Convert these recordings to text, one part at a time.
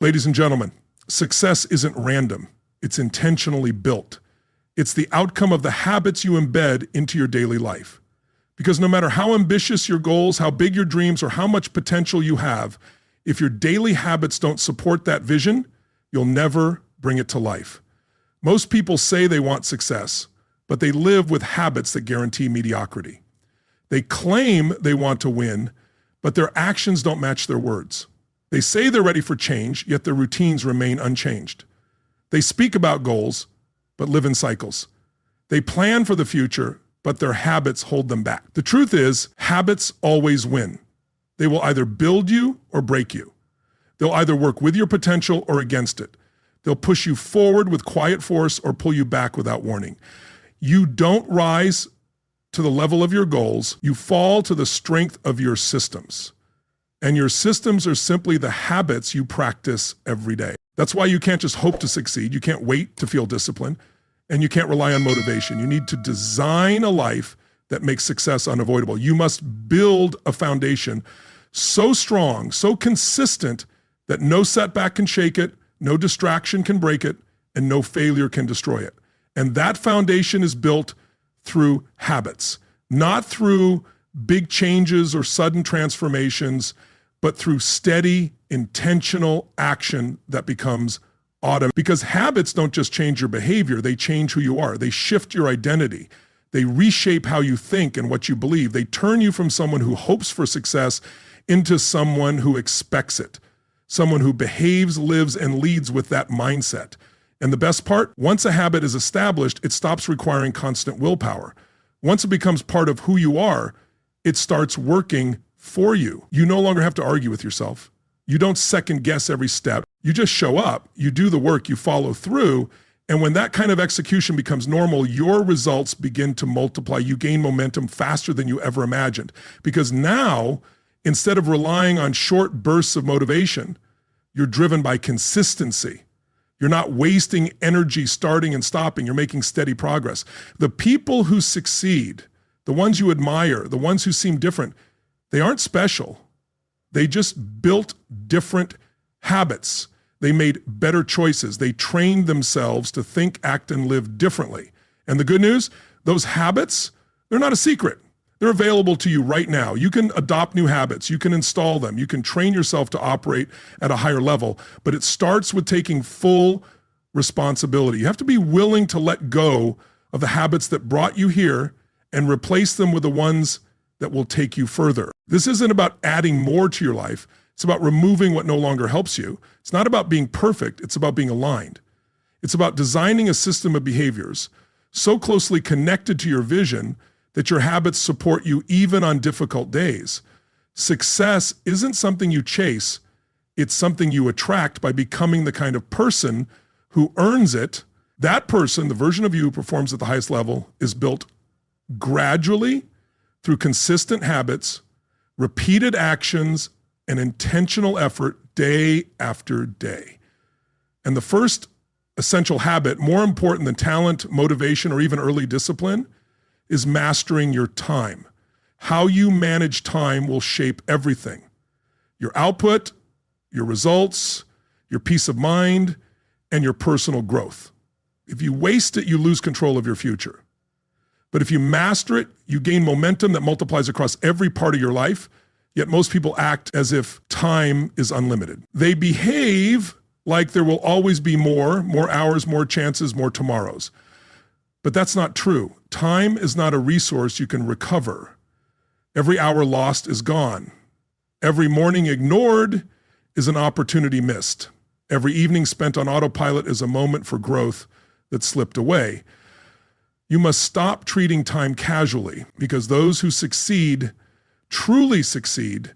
Ladies and gentlemen, success isn't random. It's intentionally built. It's the outcome of the habits you embed into your daily life. Because no matter how ambitious your goals, how big your dreams, or how much potential you have, if your daily habits don't support that vision, you'll never bring it to life. Most people say they want success, but they live with habits that guarantee mediocrity. They claim they want to win, but their actions don't match their words. They say they're ready for change, yet their routines remain unchanged. They speak about goals, but live in cycles. They plan for the future, but their habits hold them back. The truth is, habits always win. They will either build you or break you. They'll either work with your potential or against it. They'll push you forward with quiet force or pull you back without warning. You don't rise to the level of your goals. You fall to the strength of your systems. And your systems are simply the habits you practice every day. That's why you can't just hope to succeed. You can't wait to feel discipline, and you can't rely on motivation. You need to design a life that makes success unavoidable. You must build a foundation so strong, so consistent that no setback can shake it, no distraction can break it, and no failure can destroy it. And that foundation is built through habits, not through big changes or sudden transformations, but through steady, intentional action that becomes automatic. Because habits don't just change your behavior, they change who you are. They shift your identity. They reshape how you think and what you believe. They turn you from someone who hopes for success into someone who expects it, someone who behaves, lives, and leads with that mindset. And the best part, once a habit is established, it stops requiring constant willpower. Once it becomes part of who you are, it starts working for you. You no longer have to argue with yourself. You don't second guess every step. You just show up, you do the work, you follow through. And when that kind of execution becomes normal, your results begin to multiply. You gain momentum faster than you ever imagined. Because now, instead of relying on short bursts of motivation, you're driven by consistency. You're not wasting energy starting and stopping. You're making steady progress. The people who succeed, the ones you admire, the ones who seem different, they aren't special. They just built different habits. They made better choices. They trained themselves to think, act, and live differently. And the good news, those habits, they're not a secret. They're available to you right now. You can adopt new habits. You can install them. You can train yourself to operate at a higher level. But it starts with taking full responsibility. You have to be willing to let go of the habits that brought you here and replace them with the ones that will take you further. This isn't about adding more to your life. It's about removing what no longer helps you. It's not about being perfect. It's about being aligned. It's about designing a system of behaviors so closely connected to your vision that your habits support you even on difficult days. Success isn't something you chase. It's something you attract by becoming the kind of person who earns it. That person, the version of you who performs at the highest level, is built gradually through consistent habits, repeated actions, and intentional effort day after day. And the first essential habit, more important than talent, motivation, or even early discipline, is mastering your time. How you manage time will shape everything. Your output, your results, your peace of mind, and your personal growth. If you waste it, you lose control of your future. But if you master it, you gain momentum that multiplies across every part of your life. Yet most people act as if time is unlimited. They behave like there will always be more hours, more chances, more tomorrows. But that's not true. Time is not a resource you can recover. Every hour lost is gone. Every morning ignored is an opportunity missed. Every evening spent on autopilot is a moment for growth that slipped away. You must stop treating time casually, because those who succeed, truly succeed,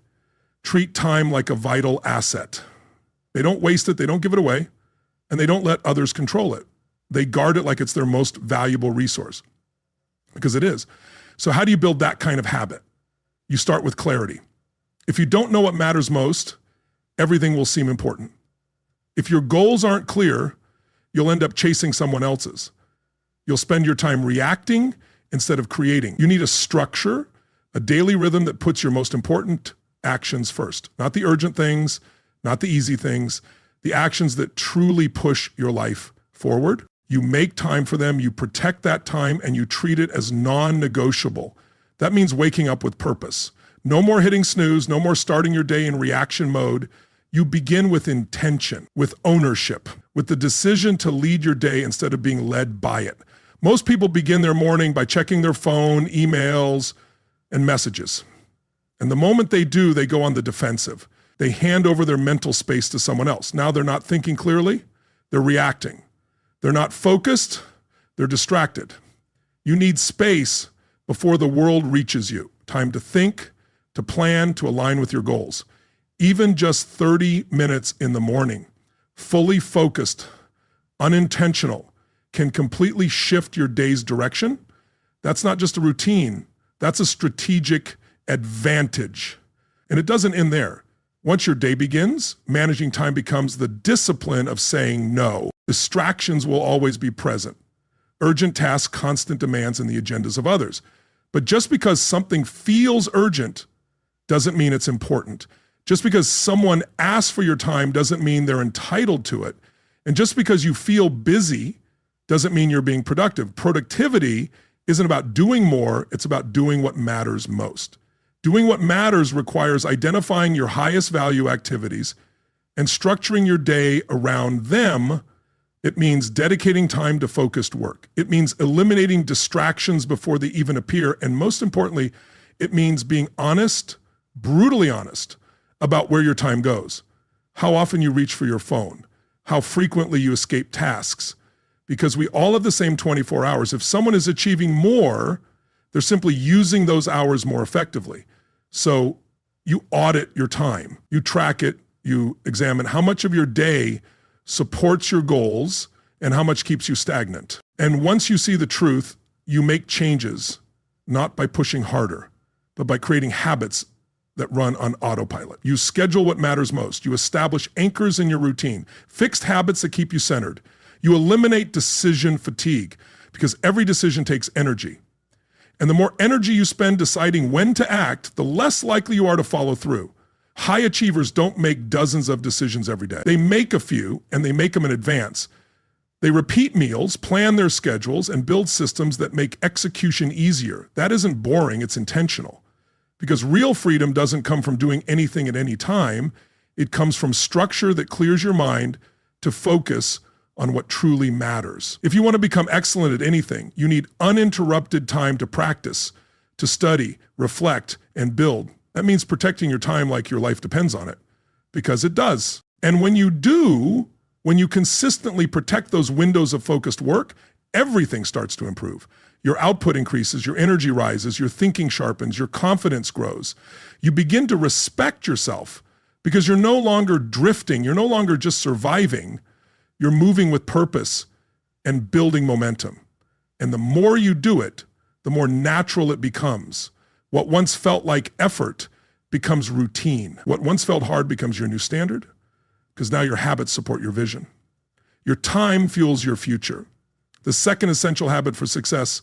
treat time like a vital asset. They don't waste it, they don't give it away, and they don't let others control it. They guard it like it's their most valuable resource, because it is. So how do you build that kind of habit? You start with clarity. If you don't know what matters most, everything will seem important. If your goals aren't clear, you'll end up chasing someone else's. You'll spend your time reacting instead of creating. You need a structure, a daily rhythm that puts your most important actions first. Not the urgent things, not the easy things, the actions that truly push your life forward. You make time for them, you protect that time, and you treat it as non-negotiable. That means waking up with purpose. No more hitting snooze, no more starting your day in reaction mode. You begin with intention, with ownership, with the decision to lead your day instead of being led by it. Most people begin their morning by checking their phone, emails, and messages. And the moment they do, they go on the defensive. They hand over their mental space to someone else. Now they're not thinking clearly, they're reacting. They're not focused, they're distracted. You need space before the world reaches you. Time to think, to plan, to align with your goals. Even just 30 minutes in the morning, fully focused, unintentional, can completely shift your day's direction. That's not just a routine, that's a strategic advantage. And it doesn't end there. Once your day begins, managing time becomes the discipline of saying no. Distractions will always be present. Urgent tasks, constant demands, and the agendas of others. But just because something feels urgent doesn't mean it's important. Just because someone asks for your time doesn't mean they're entitled to it. And just because you feel busy doesn't mean you're being productive. Productivity isn't about doing more, it's about doing what matters most. Doing what matters requires identifying your highest value activities and structuring your day around them. It means dedicating time to focused work. It means eliminating distractions before they even appear. And most importantly, it means being honest, brutally honest, about where your time goes, how often you reach for your phone, how frequently you escape tasks, because we all have the same 24 hours. If someone is achieving more, they're simply using those hours more effectively. So you audit your time, you track it, you examine how much of your day supports your goals and how much keeps you stagnant. And once you see the truth, you make changes, not by pushing harder, but by creating habits that run on autopilot. You schedule what matters most. You establish anchors in your routine, fixed habits that keep you centered. You eliminate decision fatigue because every decision takes energy. And the more energy you spend deciding when to act, the less likely you are to follow through. High achievers don't make dozens of decisions every day. They make a few, and they make them in advance. They repeat meals, plan their schedules, and build systems that make execution easier. That isn't boring, it's intentional. Because real freedom doesn't come from doing anything at any time. It comes from structure that clears your mind to focus on what truly matters. If you want to become excellent at anything, you need uninterrupted time to practice, to study, reflect, and build. That means protecting your time like your life depends on it, because it does. And when you do, when you consistently protect those windows of focused work, everything starts to improve. Your output increases, your energy rises, your thinking sharpens, your confidence grows. You begin to respect yourself because you're no longer drifting, you're no longer just surviving, you're moving with purpose and building momentum. And the more you do it, the more natural it becomes. What once felt like effort becomes routine. What once felt hard becomes your new standard, because now your habits support your vision. Your time fuels your future. The second essential habit for success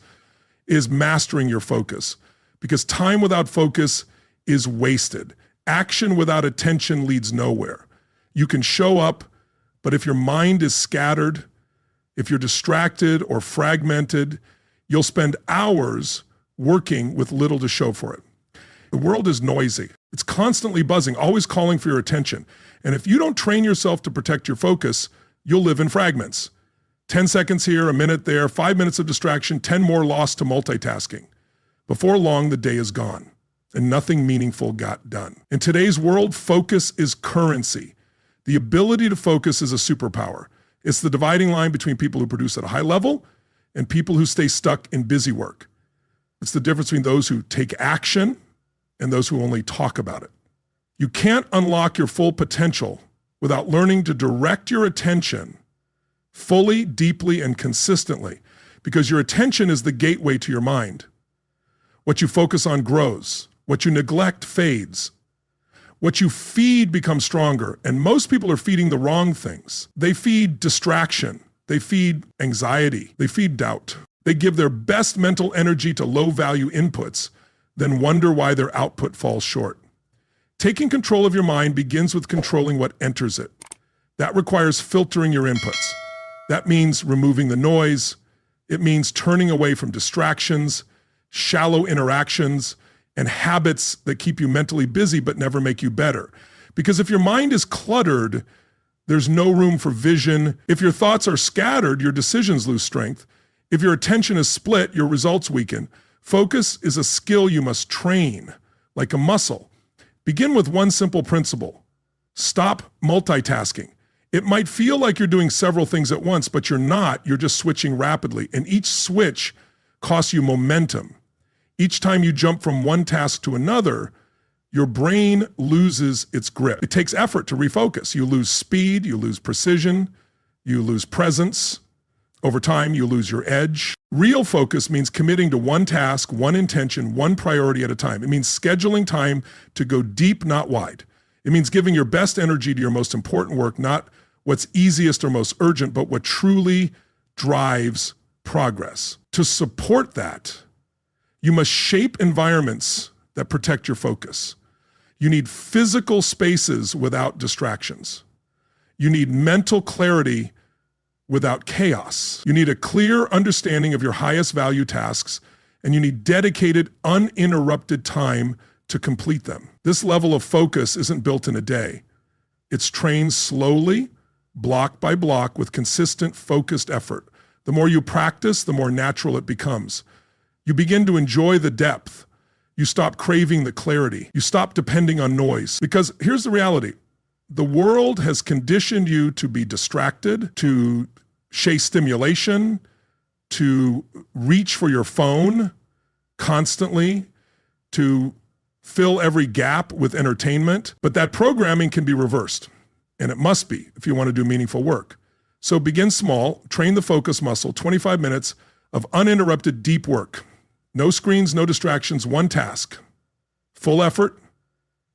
is mastering your focus, because time without focus is wasted. Action without attention leads nowhere. You can show up, but if your mind is scattered, if you're distracted or fragmented, you'll spend hours working with little to show for it. The world is noisy. It's constantly buzzing, always calling for your attention. And if you don't train yourself to protect your focus, you'll live in fragments. 10 seconds here, a minute there, 5 minutes of distraction, 10 more lost to multitasking. Before long, the day is gone and nothing meaningful got done. In today's world, focus is currency. The ability to focus is a superpower. It's the dividing line between people who produce at a high level and people who stay stuck in busy work. It's the difference between those who take action and those who only talk about it. You can't unlock your full potential without learning to direct your attention fully, deeply, and consistently, because your attention is the gateway to your mind. What you focus on grows. What you neglect fades. What you feed becomes stronger, and most people are feeding the wrong things. They feed distraction. They feed anxiety. They feed doubt. They give their best mental energy to low-value inputs, then wonder why their output falls short. Taking control of your mind begins with controlling what enters it. That requires filtering your inputs. That means removing the noise. It means turning away from distractions, shallow interactions, and habits that keep you mentally busy but never make you better. Because if your mind is cluttered, there's no room for vision. If your thoughts are scattered, your decisions lose strength. If your attention is split, your results weaken. Focus is a skill you must train, like a muscle. Begin with one simple principle. Stop multitasking. It might feel like you're doing several things at once, but you're not. You're just switching rapidly. And each switch costs you momentum. Each time you jump from one task to another, your brain loses its grip. It takes effort to refocus. You lose speed, you lose precision, you lose presence. Over time, you lose your edge. Real focus means committing to one task, one intention, one priority at a time. It means scheduling time to go deep, not wide. It means giving your best energy to your most important work, not what's easiest or most urgent, but what truly drives progress. To support that, you must shape environments that protect your focus. You need physical spaces without distractions. You need mental clarity without chaos. You need a clear understanding of your highest value tasks, and you need dedicated, uninterrupted time to complete them. This level of focus isn't built in a day. It's trained slowly, block by block, with consistent, focused effort. The more you practice, the more natural it becomes. You begin to enjoy the depth. You stop craving the clarity. You stop depending on noise. Because here's the reality. The world has conditioned you to be distracted, to chase stimulation, to reach for your phone constantly, to fill every gap with entertainment. But that programming can be reversed, and it must be if you want to do meaningful work. So begin small, train the focus muscle, 25 minutes of uninterrupted deep work. No screens, no distractions, one task. Full effort,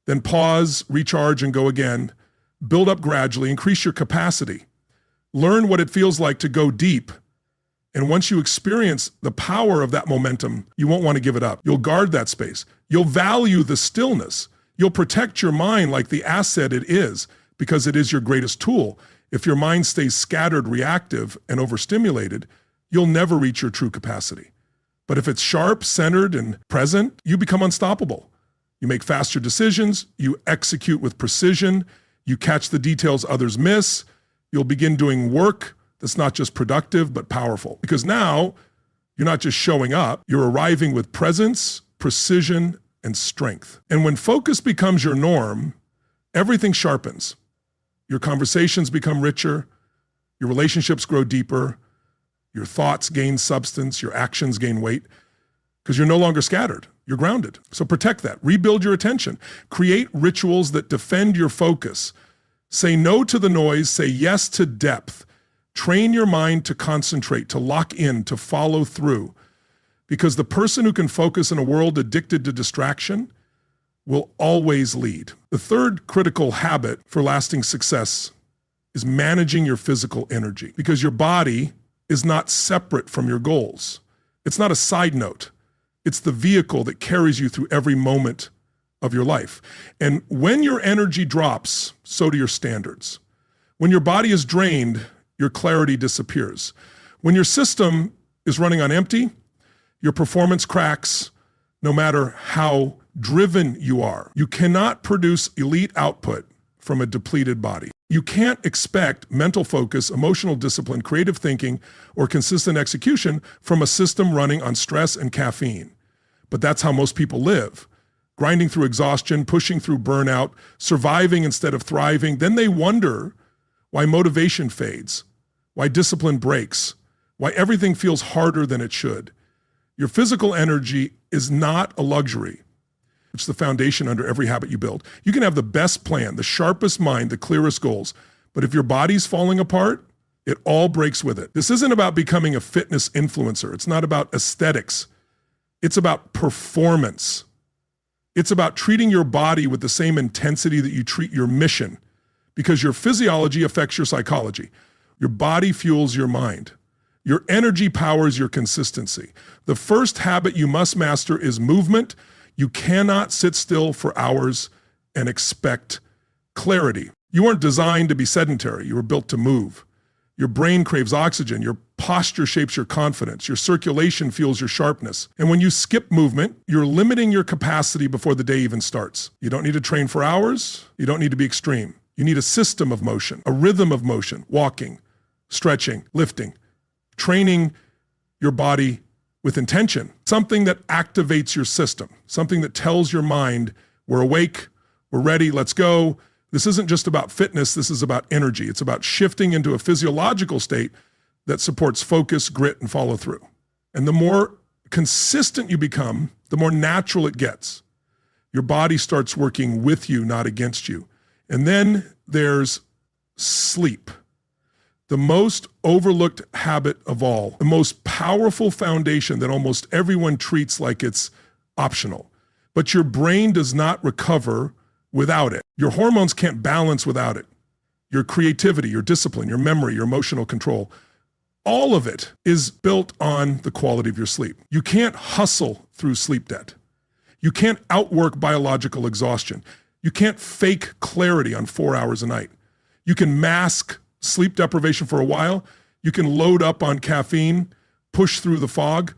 then pause, recharge, and go again. Build up gradually, increase your capacity. Learn what it feels like to go deep. And once you experience the power of that momentum, you won't want to give it up. You'll guard that space. You'll value the stillness. You'll protect your mind like the asset it is, because it is your greatest tool. If your mind stays scattered, reactive, and overstimulated, you'll never reach your true capacity. But if it's sharp, centered, and present, you become unstoppable. You make faster decisions, you execute with precision, you catch the details others miss, you'll begin doing work that's not just productive, but powerful. Because now, you're not just showing up, you're arriving with presence, precision, and strength. And when focus becomes your norm, everything sharpens. Your conversations become richer, your relationships grow deeper, your thoughts gain substance, your actions gain weight, because you're no longer scattered, you're grounded. So protect that, rebuild your attention, create rituals that defend your focus. Say no to the noise, say yes to depth. Train your mind to concentrate, to lock in, to follow through. Because the person who can focus in a world addicted to distraction will always lead. The third critical habit for lasting success is managing your physical energy, because your body is not separate from your goals. It's not a side note. It's the vehicle that carries you through every moment of your life. And when your energy drops, so do your standards. When your body is drained, your clarity disappears. When your system is running on empty, your performance cracks, no matter how driven you are. You cannot produce elite output from a depleted body. You can't expect mental focus, emotional discipline, creative thinking, or consistent execution from a system running on stress and caffeine. But that's how most people live. Grinding through exhaustion, pushing through burnout, surviving instead of thriving. Then they wonder why motivation fades, why discipline breaks, why everything feels harder than it should. Your physical energy is not a luxury. It's the foundation under every habit you build. You can have the best plan, the sharpest mind, the clearest goals, but if your body's falling apart, it all breaks with it. This isn't about becoming a fitness influencer. It's not about aesthetics. It's about performance. It's about treating your body with the same intensity that you treat your mission, because your physiology affects your psychology. Your body fuels your mind. Your energy powers your consistency. The first habit you must master is movement. You cannot sit still for hours and expect clarity. You weren't designed to be sedentary. You were built to move. Your brain craves oxygen. Your posture shapes your confidence. Your circulation fuels your sharpness. And when you skip movement, you're limiting your capacity before the day even starts. You don't need to train for hours. You don't need to be extreme. You need a system of motion, a rhythm of motion, walking, stretching, lifting, training your body with intention, something that activates your system, something that tells your mind, we're awake, we're ready, let's go. This isn't just about fitness, this is about energy. It's about shifting into a physiological state that supports focus, grit, and follow through. And the more consistent you become, the more natural it gets. Your body starts working with you, not against you. And then there's sleep. The most overlooked habit of all, the most powerful foundation that almost everyone treats like it's optional. But your brain does not recover without it. Your hormones can't balance without it. Your creativity, your discipline, your memory, your emotional control, all of it is built on the quality of your sleep. You can't hustle through sleep debt. You can't outwork biological exhaustion. You can't fake clarity on 4 hours a night. You can mask sleep deprivation for a while. You can load up on caffeine, push through the fog,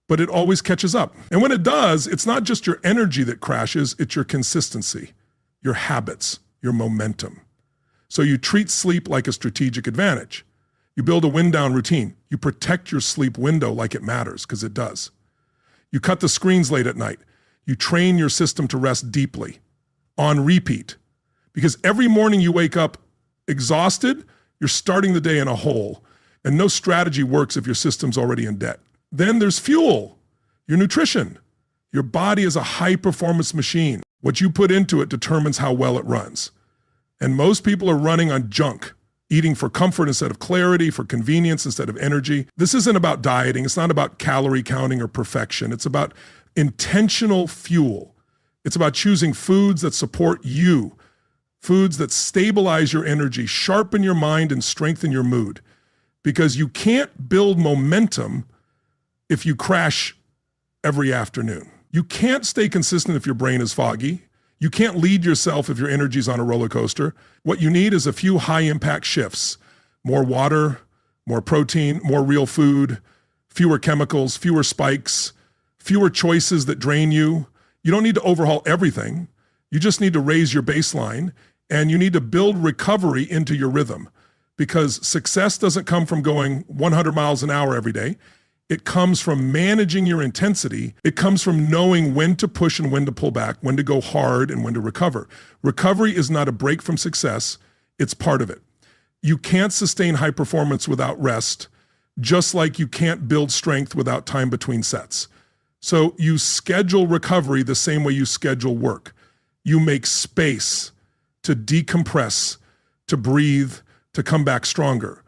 but it always catches up. And when it does, it's not just your energy that crashes, it's your consistency, your habits, your momentum. So you treat sleep like a strategic advantage. You build a wind down routine. You protect your sleep window like it matters, because it does. You cut the screens late at night. You train your system to rest deeply, on repeat. Because every morning you wake up exhausted, you're starting the day in a hole. And no strategy works if your system's already in debt. Then there's fuel, your nutrition. Your body is a high-performance machine. What you put into it determines how well it runs. And most people are running on junk, eating for comfort instead of clarity, for convenience instead of energy. This isn't about dieting. It's not about calorie counting or perfection. It's about intentional fuel. It's about choosing foods that support you, foods that stabilize your energy, sharpen your mind, and strengthen your mood. Because you can't build momentum if you crash every afternoon. You can't stay consistent if your brain is foggy. You can't lead yourself if your energy's on a roller coaster. What you need is a few high-impact shifts. More water, more protein, more real food, fewer chemicals, fewer spikes, fewer choices that drain you. You don't need to overhaul everything. You just need to raise your baseline, and you need to build recovery into your rhythm, because success doesn't come from going 100 miles an hour every day. It comes from managing your intensity. It comes from knowing when to push and when to pull back, when to go hard and when to recover. Recovery is not a break from success. It's part of it. You can't sustain high performance without rest, just like you can't build strength without time between sets. So you schedule recovery the same way you schedule work. You make space to decompress, to breathe, to come back stronger.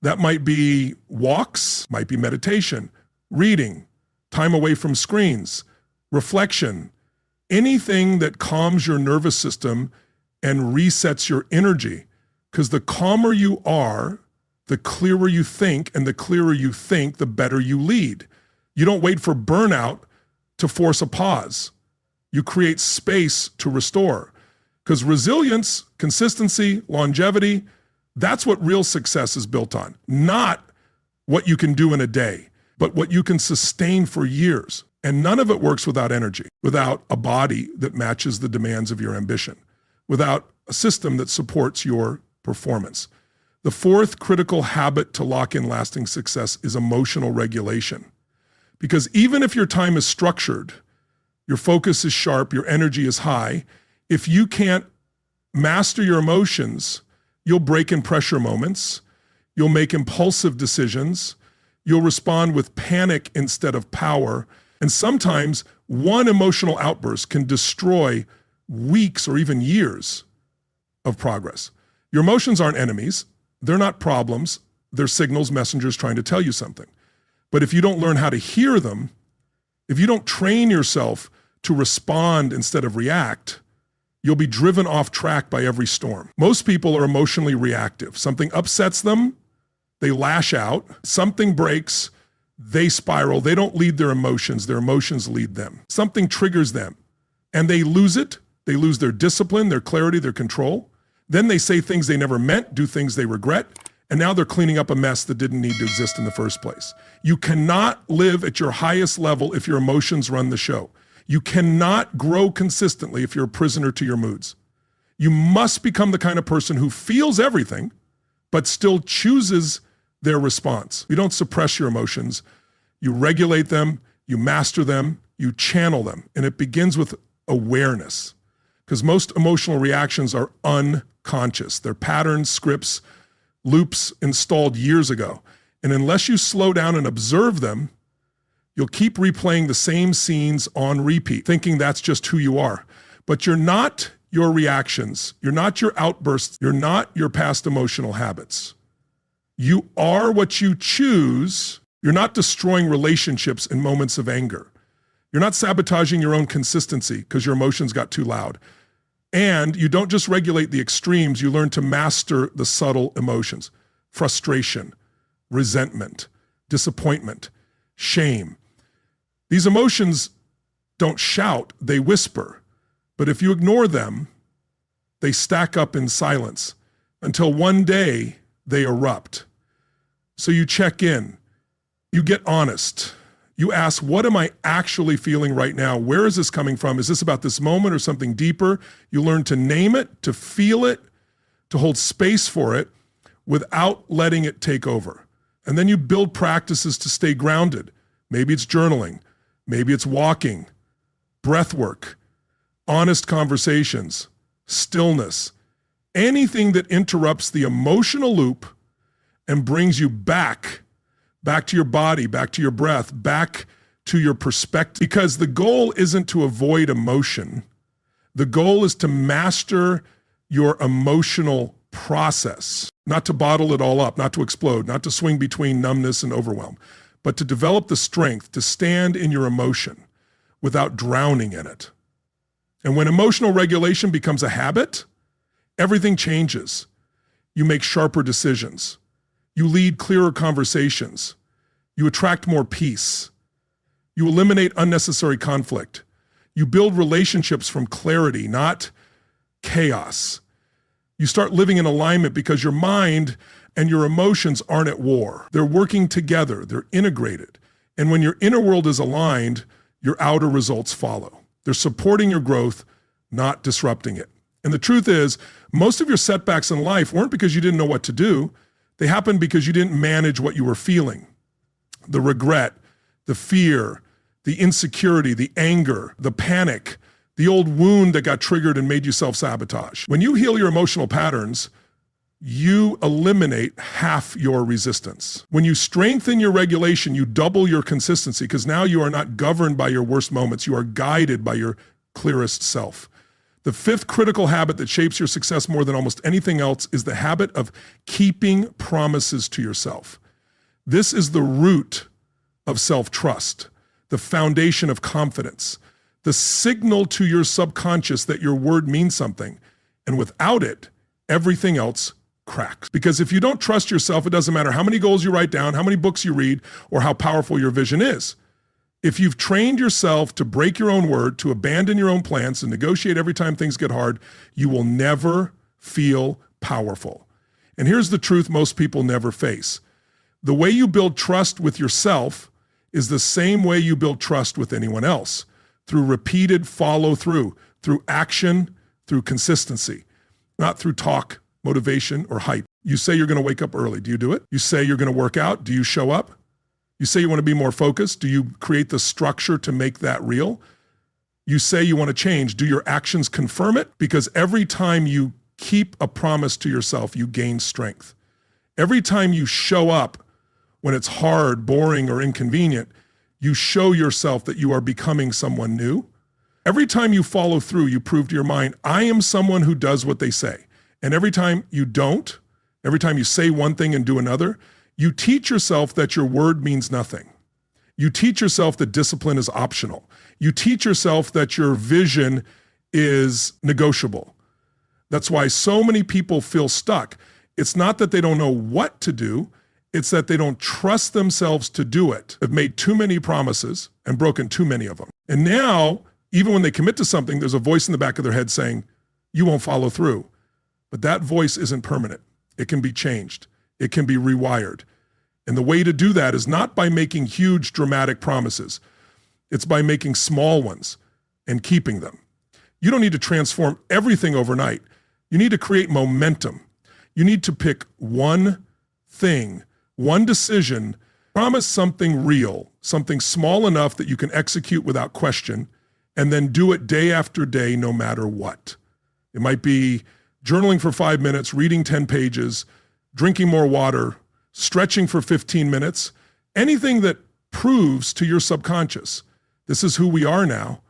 That might be walks, might be meditation, reading, time away from screens, reflection, anything that calms your nervous system and resets your energy. Because the calmer you are, the clearer you think, and the clearer you think, the better you lead. You don't wait for burnout to force a pause. You create space to restore. Because resilience, consistency, longevity, that's what real success is built on. Not what you can do in a day, but what you can sustain for years. And none of it works without energy, without a body that matches the demands of your ambition, without a system that supports your performance. The fourth critical habit to lock in lasting success is emotional regulation. Because even if your time is structured, your focus is sharp, your energy is high, if you can't master your emotions, you'll break in pressure moments, you'll make impulsive decisions, you'll respond with panic instead of power, and sometimes one emotional outburst can destroy weeks or even years of progress. Your emotions aren't enemies, they're not problems, they're signals, messengers trying to tell you something. But if you don't learn how to hear them, if you don't train yourself to respond instead of react, you'll be driven off track by every storm. Most people are emotionally reactive. Something upsets them, they lash out. Something breaks, they spiral. They don't lead their emotions lead them. Something triggers them, and they lose it. They lose their discipline, their clarity, their control. Then they say things they never meant, do things they regret, and now they're cleaning up a mess that didn't need to exist in the first place. You cannot live at your highest level if your emotions run the show. You cannot grow consistently if you're a prisoner to your moods. You must become the kind of person who feels everything, but still chooses their response. You don't suppress your emotions. You regulate them, you master them, you channel them. And it begins with awareness, because most emotional reactions are unconscious. They're patterns, scripts, loops installed years ago. And unless you slow down and observe them, you'll keep replaying the same scenes on repeat, thinking that's just who you are. But you're not your reactions. You're not your outbursts. You're not your past emotional habits. You are what you choose. You're not destroying relationships in moments of anger. You're not sabotaging your own consistency because your emotions got too loud. And you don't just regulate the extremes, you learn to master the subtle emotions. Frustration, resentment, disappointment, shame. These emotions don't shout, they whisper. But if you ignore them, they stack up in silence until one day they erupt. So you check in, you get honest. You ask, what am I actually feeling right now? Where is this coming from? Is this about this moment or something deeper? You learn to name it, to feel it, to hold space for it without letting it take over. And then you build practices to stay grounded. Maybe it's journaling. Maybe it's walking, breath work, honest conversations, stillness, anything that interrupts the emotional loop and brings you back to your body, back to your breath, back to your perspective. Because the goal isn't to avoid emotion. The goal is to master your emotional process, not to bottle it all up, not to explode, not to swing between numbness and overwhelm, but to develop the strength to stand in your emotion without drowning in it. And when emotional regulation becomes a habit, everything changes. You make sharper decisions. You lead clearer conversations. You attract more peace. You eliminate unnecessary conflict. You build relationships from clarity, not chaos. You start living in alignment because your mind and your emotions aren't at war. They're working together. They're integrated. And when your inner world is aligned, your outer results follow. They're supporting your growth, not disrupting it. And the truth is, most of your setbacks in life weren't because you didn't know what to do. They happened because you didn't manage what you were feeling. The regret, the fear, the insecurity, the anger, the panic, the old wound that got triggered and made you self-sabotage. When you heal your emotional patterns, you eliminate half your resistance. When you strengthen your regulation, you double your consistency because now you are not governed by your worst moments. You are guided by your clearest self. The fifth critical habit that shapes your success more than almost anything else is the habit of keeping promises to yourself. This is the root of self-trust, the foundation of confidence, the signal to your subconscious that your word means something. And without it, everything else cracks. Because if you don't trust yourself, it doesn't matter how many goals you write down, how many books you read, or how powerful your vision is. If you've trained yourself to break your own word, to abandon your own plans, and negotiate every time things get hard, you will never feel powerful. And here's the truth most people never face. The way you build trust with yourself is the same way you build trust with anyone else, through repeated follow-through, through action, through consistency, not through talk, motivation, or hype. You say you're going to wake up early. Do you do it? You say you're going to work out. Do you show up? You say you want to be more focused. Do you create the structure to make that real? You say you want to change. Do your actions confirm it? Because every time you keep a promise to yourself, you gain strength. Every time you show up when it's hard, boring, or inconvenient, you show yourself that you are becoming someone new. Every time you follow through, you prove to your mind, I am someone who does what they say. And every time you don't, every time you say one thing and do another, you teach yourself that your word means nothing. You teach yourself that discipline is optional. You teach yourself that your vision is negotiable. That's why so many people feel stuck. It's not that they don't know what to do, it's that they don't trust themselves to do it. They've made too many promises and broken too many of them. And now, even when they commit to something, there's a voice in the back of their head saying, you won't follow through. But that voice isn't permanent. It can be changed. It can be rewired. And the way to do that is not by making huge dramatic promises. It's by making small ones and keeping them. You don't need to transform everything overnight. You need to create momentum. You need to pick one thing, one decision, promise something real, something small enough that you can execute without question, and then do it day after day, no matter what. It might be journaling for 5 minutes, reading 10 pages, drinking more water, stretching for 15 minutes, anything that proves to your subconscious, this is who we are now.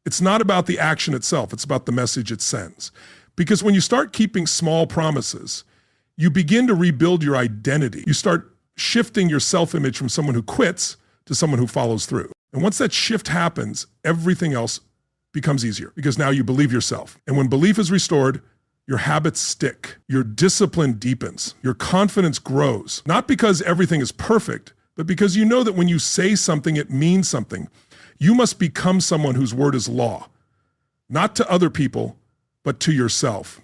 It's not about the action itself, it's about the message it sends. Because when you start keeping small promises, you begin to rebuild your identity. You start shifting your self-image from someone who quits to someone who follows through. And once that shift happens, everything else becomes easier because now you believe yourself. And when belief is restored, your habits stick, your discipline deepens, your confidence grows, not because everything is perfect, but because you know that when you say something, it means something. You must become someone whose word is law, not to other people, but to yourself.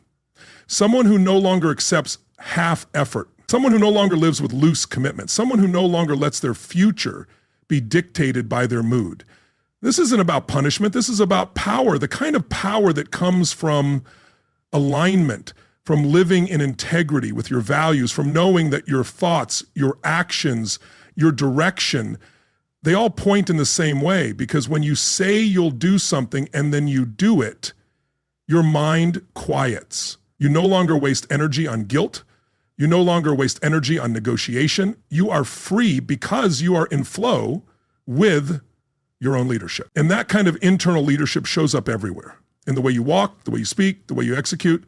Someone who no longer accepts half effort, someone who no longer lives with loose commitment, someone who no longer lets their future be dictated by their mood. This isn't about punishment. This is about power, the kind of power that comes from alignment, from living in integrity with your values, from knowing that your thoughts, your actions, your direction, they all point in the same way. Because when you say you'll do something and then you do it, your mind quiets. You no longer waste energy on guilt. You no longer waste energy on negotiation. You are free because you are in flow with your own leadership. And that kind of internal leadership shows up everywhere. In the way you walk, the way you speak, the way you execute.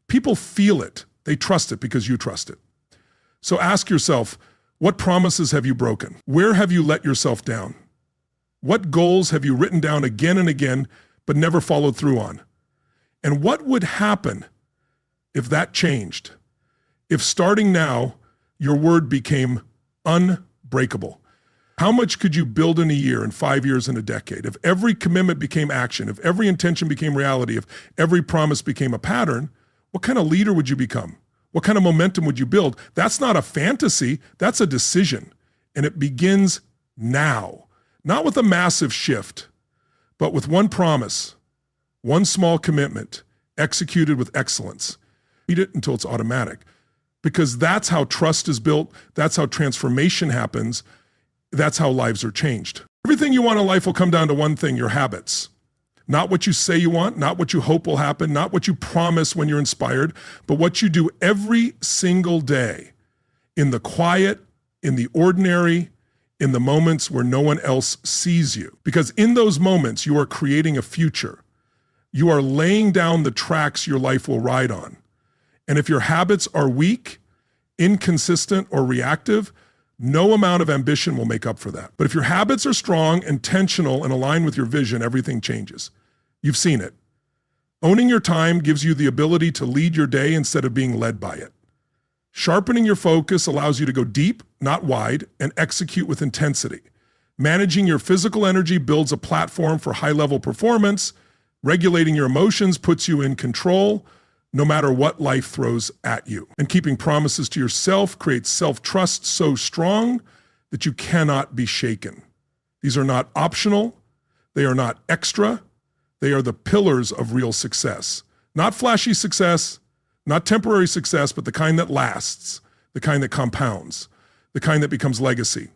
People feel it. They trust it because you trust it. So ask yourself, what promises have you broken? Where have you let yourself down? What goals have you written down again and again, but never followed through on? And what would happen if that changed? If starting now, your word became unbreakable? How much could you build in a year, in 5 years, in a decade? If every commitment became action, if every intention became reality, if every promise became a pattern, what kind of leader would you become? What kind of momentum would you build? That's not a fantasy, that's a decision. And it begins now, not with a massive shift, but with one promise, one small commitment, executed with excellence. Read it until it's automatic. Because that's how trust is built, that's how transformation happens, that's how lives are changed. Everything you want in life will come down to one thing, your habits. Not what you say you want, not what you hope will happen, not what you promise when you're inspired, but what you do every single day in the quiet, in the ordinary, in the moments where no one else sees you. Because in those moments, you are creating a future. You are laying down the tracks your life will ride on. And if your habits are weak, inconsistent, or reactive, no amount of ambition will make up for that. But if your habits are strong, intentional, and aligned with your vision, everything changes. You've seen it. Owning your time gives you the ability to lead your day instead of being led by it. Sharpening your focus allows you to go deep, not wide, and execute with intensity. Managing your physical energy builds a platform for high-level performance. Regulating your emotions puts you in control, no matter what life throws at you. And keeping promises to yourself creates self-trust so strong that you cannot be shaken. These are not optional. They are not extra. They are the pillars of real success. Not flashy success, not temporary success, but the kind that lasts, the kind that compounds, the kind that becomes legacy.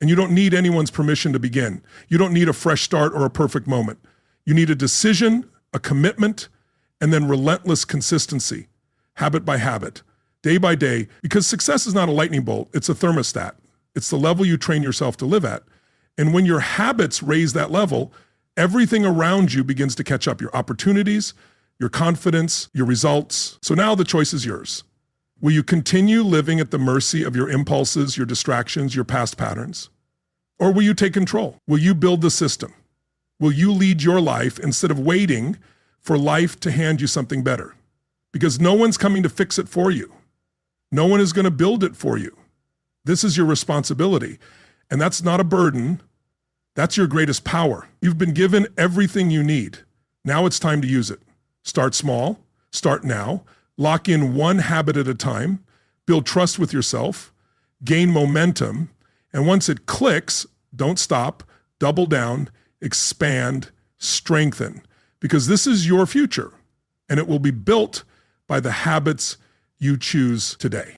And you don't need anyone's permission to begin. You don't need a fresh start or a perfect moment. You need a decision, a commitment, and then relentless consistency, habit by habit, day by day, because success is not a lightning bolt, it's a thermostat. It's the level you train yourself to live at. And when your habits raise that level, everything around you begins to catch up, your opportunities, your confidence, your results. So now the choice is yours. Will you continue living at the mercy of your impulses, your distractions, your past patterns? Or will you take control? Will you build the system? Will you lead your life instead of waiting for life to hand you something better? Because no one's coming to fix it for you. No one is going to build it for you. This is your responsibility. And that's not a burden. That's your greatest power. You've been given everything you need. Now it's time to use it. Start small. Start now. Lock in one habit at a time, build trust with yourself, gain momentum, and once it clicks, don't stop, double down, expand, strengthen, because this is your future, and it will be built by the habits you choose today.